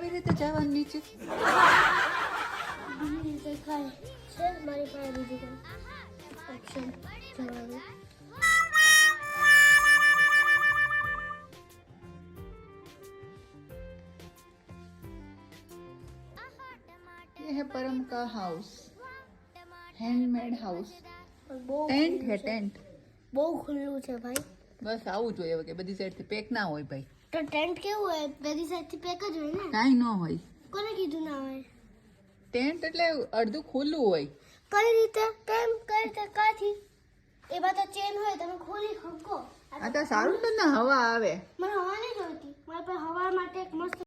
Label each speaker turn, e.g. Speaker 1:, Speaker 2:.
Speaker 1: આવી રીતે જવાનું નીચે?
Speaker 2: બીજી રીતે થાય છે મારી પાસે બીજું કોઈ ઓપ્શન જવાનું.
Speaker 1: ये है परम का हाउस, हैंडमेड हाउस.
Speaker 2: બહુ
Speaker 1: ટેન્ટ है टेंट.
Speaker 2: બહુ ખુલ્લું છે ભાઈ.
Speaker 1: બસ આવું જોઈએ કે બધી સાઈડ થી પેક ના હોય ભાઈ.
Speaker 2: તો ટેન્ટ કેવું હોય? બધી સાઈડથી પેક જ હોય ને.
Speaker 1: કાંઈ ન હોય.
Speaker 2: કોને કીધું ના હોય?
Speaker 1: ટેન્ટ એટલે અડધું ખુલ્લું હોય.
Speaker 2: કઈ રીતે? કેમ? કઈ રીતે? કાથી? એમાં તો ચેન હોય, તમે ખોલી શકો.
Speaker 1: આ તો સારું તો ને હવા આવે.
Speaker 2: મને હવા નહીં જોઈતી. મારી પાસે હવા માટે એક મસ્ત